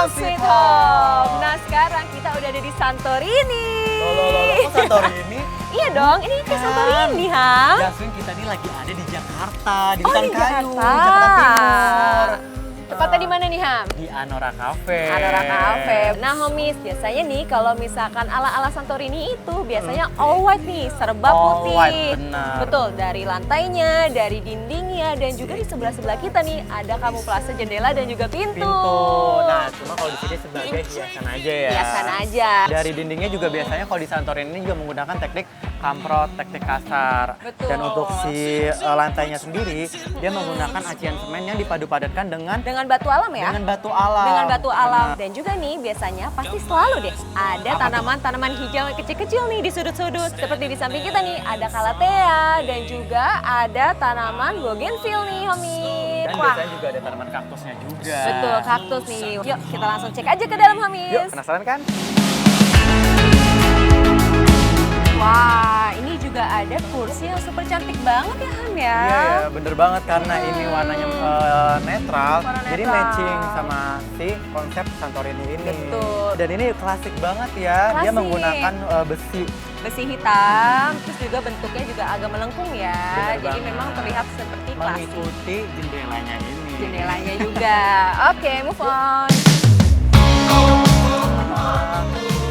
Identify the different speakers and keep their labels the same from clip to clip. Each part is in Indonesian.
Speaker 1: Sweet Home. Nah sekarang kita udah ada di Santorini.
Speaker 2: Loh, kok Santorini?
Speaker 1: Iya dong, ini ke Santorini, Ham.
Speaker 2: Jasmine, kita ini lagi ada di Jakarta, di
Speaker 1: Oh,
Speaker 2: Hutan
Speaker 1: di
Speaker 2: Kayu,
Speaker 1: Jakarta.
Speaker 2: Jakarta Timur.
Speaker 1: Tepatnya di mana nih, Ham?
Speaker 2: Di Anora Cafe.
Speaker 1: Anora Cafe. Nah, homies, biasanya nih kalau misalkan ala-ala Santorini itu biasanya all white nih, serba
Speaker 2: All
Speaker 1: putih.
Speaker 2: white, benar.
Speaker 1: Betul, dari lantainya, dari dindingnya, dan juga di sebelah-sebelah kita nih ada kamuflase jendela dan juga pintu.
Speaker 2: Nah, cuma kalau di sini sebagai hiasan aja ya.
Speaker 1: Hiasan aja.
Speaker 2: Dari dindingnya juga biasanya kalau di Santorini ini juga menggunakan teknik kamprot, teknik kasar.
Speaker 1: Betul.
Speaker 2: Dan untuk si lantainya sendiri, dia menggunakan acian semen yang dipadu-padankan dengan
Speaker 1: Batu alam ya?
Speaker 2: dengan batu alam.
Speaker 1: Dengan batu alam.
Speaker 2: Benar.
Speaker 1: Dan juga nih biasanya pasti selalu deh ada tanaman-tanaman hijau kecil-kecil nih di sudut-sudut. Seperti di samping kita nih ada calathea dan juga ada tanaman bougainville nih, homies.
Speaker 2: Dan biasanya juga ada tanaman kaktusnya juga.
Speaker 1: Betul, kaktus nih. Yuk kita langsung cek aja ke dalam, homies.
Speaker 2: Yuk, penasaran kan?
Speaker 1: Wah, ini juga ada kursi yang super cantik banget ya, Ham ya.
Speaker 2: Iya, bener banget karena ini warnanya netral,
Speaker 1: Warna
Speaker 2: jadi
Speaker 1: netral.
Speaker 2: matching sama si konsep Santorini ini.
Speaker 1: Betul.
Speaker 2: Dan ini klasik banget ya, dia
Speaker 1: Klasik.
Speaker 2: menggunakan besi.
Speaker 1: Besi hitam, terus juga bentuknya juga agak melengkung ya.
Speaker 2: Bener
Speaker 1: Jadi
Speaker 2: banget.
Speaker 1: memang terlihat seperti klasik.
Speaker 2: Mengikuti jendelanya ini.
Speaker 1: Jendelanya juga. Oke, move on.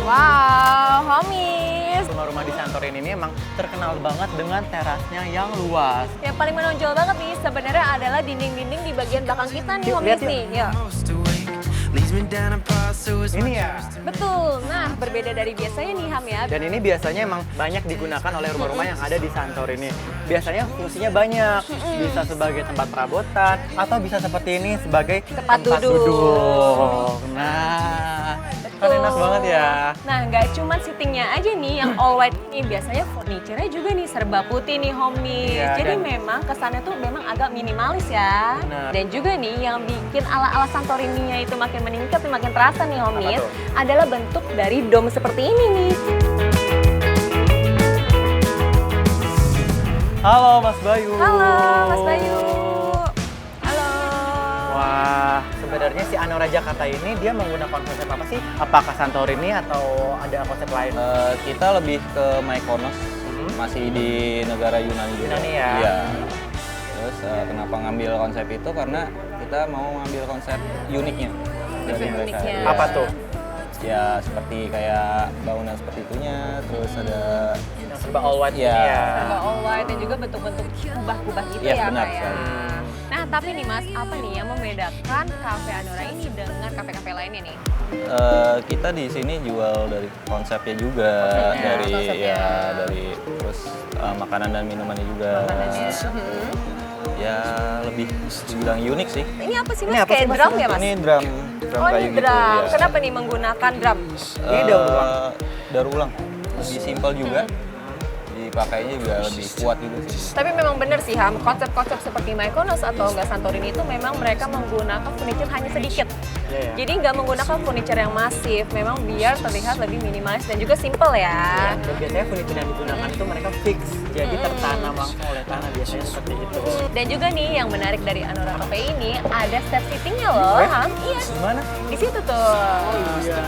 Speaker 1: Wow, homies.
Speaker 2: Rumah-rumah di Santorini ini emang terkenal banget dengan terasnya yang luas.
Speaker 1: Yang paling menonjol banget nih sebenarnya adalah dinding-dinding di bagian belakang kita nih,
Speaker 2: Yuk,
Speaker 1: homies
Speaker 2: lihat yuk.
Speaker 1: nih. Yuk.
Speaker 2: Ini ya.
Speaker 1: Betul. Nah, berbeda dari biasanya nih, Ham ya.
Speaker 2: Dan ini biasanya emang banyak digunakan oleh rumah-rumah yang ada di Santorini. Biasanya fungsinya banyak, bisa sebagai tempat perabotan atau bisa seperti ini sebagai
Speaker 1: Tempat duduk.
Speaker 2: Nah, kan enak banget ya.
Speaker 1: Nah, nggak cuma seatingnya aja nih yang all white nih, biasanya furniture-nya juga nih serba putih nih, homies.
Speaker 2: Iya,
Speaker 1: Jadi
Speaker 2: dan-
Speaker 1: memang kesannya tuh memang agak minimalis ya.
Speaker 2: Benar.
Speaker 1: Dan juga nih yang bikin ala-ala Santorini-nya itu makin meningkat, makin terasa nih, homies,
Speaker 2: tuh?
Speaker 1: adalah bentuk dari dom seperti ini nih.
Speaker 2: Halo Mas Bayu.
Speaker 1: Halo, Mas Bayu. Halo.
Speaker 2: Wah, sebenarnya si Anora Jakarta ini dia menggunakan konsep apa sih? Apakah Santorini atau ada konsep lain?
Speaker 3: Kita lebih ke Mykonos, masih di negara Yunani juga.
Speaker 2: Yunani ya?
Speaker 3: Iya. Terus kenapa ngambil konsep itu? Karena kita mau ngambil konsep uniknya dari
Speaker 1: Konsep
Speaker 3: mereka.
Speaker 1: uniknya.
Speaker 3: Iya.
Speaker 2: Apa tuh?
Speaker 3: Ya seperti kayak bangunan seperti itunya, terus ada
Speaker 2: Yang serba all white
Speaker 3: Iya.
Speaker 2: ini ya.
Speaker 1: Serba all white dan juga bentuk-bentuk kubah-kubah gitu
Speaker 3: Iya,
Speaker 1: ya,
Speaker 3: benar
Speaker 1: Pak ya.
Speaker 3: sekali.
Speaker 1: Nah, tapi nih Mas, apa nih yang membedakan Cafe Anora ini dengan kafe-kafe lainnya nih?
Speaker 3: kita di sini jual dari konsepnya juga,
Speaker 1: Konsepnya,
Speaker 3: dari
Speaker 1: konsepnya.
Speaker 3: ya dari terus makanan dan minumannya juga.
Speaker 1: Makanannya.
Speaker 3: Ya lebih dibilang unik sih.
Speaker 1: Ini apa sih Mas?
Speaker 2: Ini apa
Speaker 1: Kayak
Speaker 2: sih, Mas?
Speaker 1: drum ya Mas?
Speaker 3: Ini drum
Speaker 1: Oh,
Speaker 3: kayu
Speaker 1: ini
Speaker 3: gitu.
Speaker 1: drum.
Speaker 3: Ya.
Speaker 1: Kenapa nih menggunakan drum?
Speaker 2: Ini daur ulang.
Speaker 3: Daur ulang. Lebih simpel juga. Dipakainya juga lebih kuat gitu sih.
Speaker 1: Tapi memang benar sih Ham, konsep-konsep seperti Mykonos atau enggak Santorini itu memang mereka menggunakan furniture hanya sedikit.
Speaker 2: Iya, ya.
Speaker 1: Jadi nggak menggunakan furniture yang masif, memang biar terlihat lebih minimalis dan juga simple ya.
Speaker 2: Dan biasanya furniture yang digunakan itu mereka fix, jadi tertanam langsung oleh tanah biasanya seperti itu.
Speaker 1: Dan juga nih yang menarik dari Anora Cafe ini ada step seatingnya loh,
Speaker 2: Oh ya?
Speaker 1: Ham. Iya,
Speaker 2: Gimana?
Speaker 1: di situ tuh.
Speaker 2: Iya.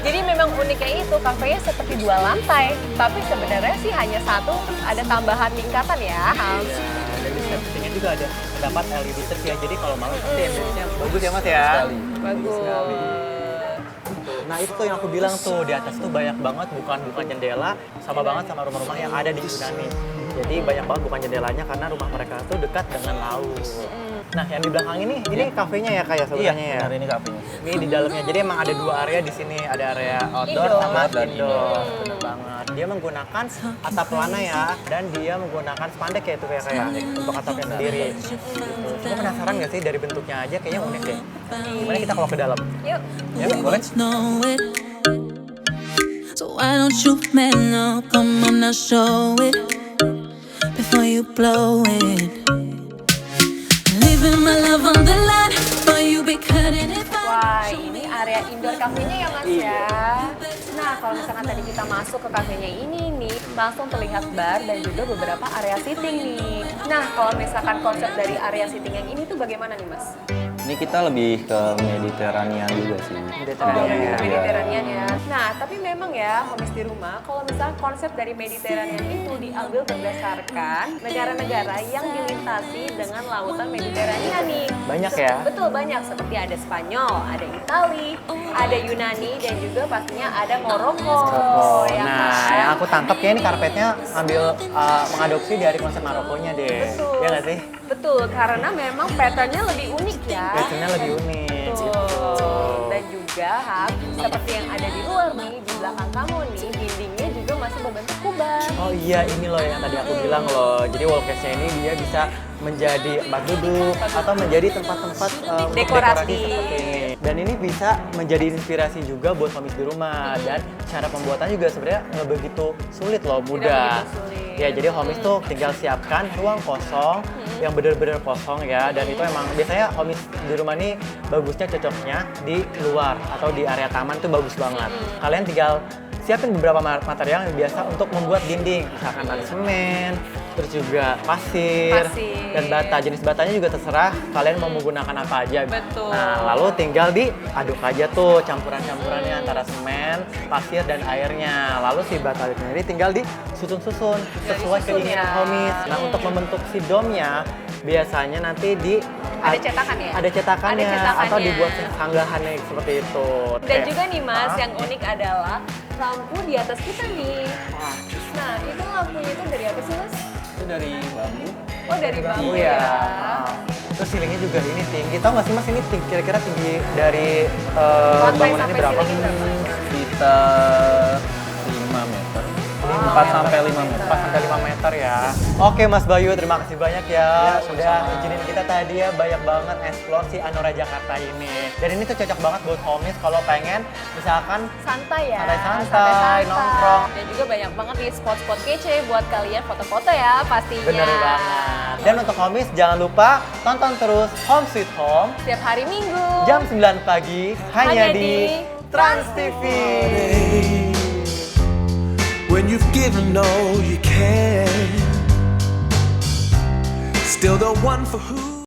Speaker 1: Jadi memang uniknya itu kafenya seperti 2 lantai, tapi sebenarnya sih hanya satu, terus ada tambahan tingkatan ya, Ham.
Speaker 2: Iya, dan di step seatingnya juga ada terdapat LED strip ya, jadi kalau malam pasti ambience-nya bagus ya Mas ya.
Speaker 3: Sekali.
Speaker 1: Bagus.
Speaker 2: Nah itu tuh yang aku bilang tuh, di atas tuh banyak banget bukan jendela, sama banget sama rumah-rumah yang ada di Yunani. Jadi banyak banget bukan jendelanya karena rumah mereka tuh dekat dengan laut. Nah yang di belakang ini kafenya ya kayak
Speaker 3: Iya,
Speaker 2: sebenarnya ya.
Speaker 3: benar ini kafenya.
Speaker 2: Ini di dalamnya, jadi emang ada 2 area di sini, ada area outdoor
Speaker 1: Indoor
Speaker 2: sama
Speaker 3: dan
Speaker 2: indoor. Bener banget. Dia menggunakan atap pelana ya, dan dia menggunakan spandek ya itu kayak untuk atapnya sendiri. Cuma penasaran nggak sih dari bentuknya aja kayaknya unik deh. Gimana kita kalau ke dalam?
Speaker 1: Yuk.
Speaker 2: Ya boleh.
Speaker 4: Know it. So why don't you man now come on now show it before you blow it. Leaving my love on the line before you be cutting it fine.
Speaker 1: Wah, ini area indoor cafe-nya ya Mas ya. Nah, kalau misalkan tadi kita masuk ke cafe-nya ini nih, langsung terlihat bar dan juga beberapa area seating nih. Nah, kalau misalkan konsep dari area seating yang ini tuh bagaimana nih Mas?
Speaker 3: Ini kita lebih ke Mediterranean juga sih.
Speaker 2: Mediterranean.
Speaker 1: Mediterranean ya. Nah, tapi memang ya, homies di rumah, kalau misalnya konsep dari Mediterranean itu diambil berdasarkan negara-negara yang dilintasi dengan lautan Mediterranean nih.
Speaker 2: Banyak ya?
Speaker 1: Betul, banyak. Seperti ada Spanyol, ada Itali, ada Yunani, dan juga pastinya ada Maroko. Ya
Speaker 2: Nah,
Speaker 1: kan?
Speaker 2: yang aku tangkap ya ini karpetnya mengadopsi dari konsep Marokonya deh.
Speaker 1: Betul.
Speaker 2: Iya nggak sih?
Speaker 1: Betul, karena memang patternnya lebih unik ya.
Speaker 2: Fashionnya lebih unik.
Speaker 1: Betul. Dan juga Hap, seperti yang ada di luar nih, di belakang kamu nih, dindingnya juga masih berbentuk kubah.
Speaker 2: Oh iya, ini loh yang tadi aku bilang loh. Jadi wallcase-nya ini dia bisa menjadi tempat duduk atau menjadi tempat-tempat untuk
Speaker 1: Dekorasi.
Speaker 2: seperti ini. Dan ini bisa menjadi inspirasi juga buat homies di rumah. Dan cara pembuatan juga sebenarnya nggak begitu sulit loh, mudah.
Speaker 1: begitu sulit.
Speaker 2: Ya, jadi homies tuh tinggal siapkan ruang kosong yang bener-bener kosong ya. Dan itu emang biasanya homies di rumah nih bagusnya cocoknya di luar atau di area taman tuh bagus banget. Kalian tinggal siapin beberapa material yang biasa untuk membuat dinding. Misalkan ada semen, terus juga pasir, dan bata. Jenis batanya juga terserah kalian mau menggunakan apa aja.
Speaker 1: Betul.
Speaker 2: Nah, lalu tinggal diaduk aja tuh campuran-campurannya antara semen, pasir, dan airnya. Lalu si bata itu sendiri tinggal disusun-susun sesuai
Speaker 1: disusun
Speaker 2: keinginan
Speaker 1: ya.
Speaker 2: homies. Nah, untuk membentuk si domnya biasanya nanti
Speaker 1: Ada cetakan ya?
Speaker 2: Ada cetakannya,
Speaker 1: Ada cetakannya.
Speaker 2: atau dibuat sanggahannya seperti itu.
Speaker 1: Dan
Speaker 2: Oke.
Speaker 1: juga nih Mas,
Speaker 2: Hah?
Speaker 1: yang unik adalah lampu di atas kita nih. Nah, itu lampunya itu dari apa sih Mas?
Speaker 3: Itu dari bambu.
Speaker 1: Oh, dari bambu
Speaker 2: Iya.
Speaker 1: ya.
Speaker 2: Terus ceilingnya juga ini tinggi. Tahu nggak sih Mas ini kira-kira tinggi dari
Speaker 1: Lantai
Speaker 2: bangunannya
Speaker 1: sampai
Speaker 2: berapa?
Speaker 1: ceiling berapa?
Speaker 3: Sekitar 5 meter. 4 sampai 5 meter.
Speaker 2: 4 sampai 5 meter ya. Oke Mas Bayu, terima kasih banyak ya. Udah izinin kita tadi ya banyak banget explore si Anora Jakarta ini. Dan ini tuh cocok banget buat homies kalau pengen misalkan
Speaker 1: Santai ya.
Speaker 2: Santai-santai, nongkrong.
Speaker 1: Dan juga banyak banget nih spot-spot kece buat kalian foto-foto ya pastinya.
Speaker 2: bener banget. Dan untuk homies jangan lupa tonton terus Home Sweet Home
Speaker 1: Setiap hari Minggu.
Speaker 2: jam 9 pagi hanya di Trans TV.
Speaker 5: When you've given all you can, still the one for who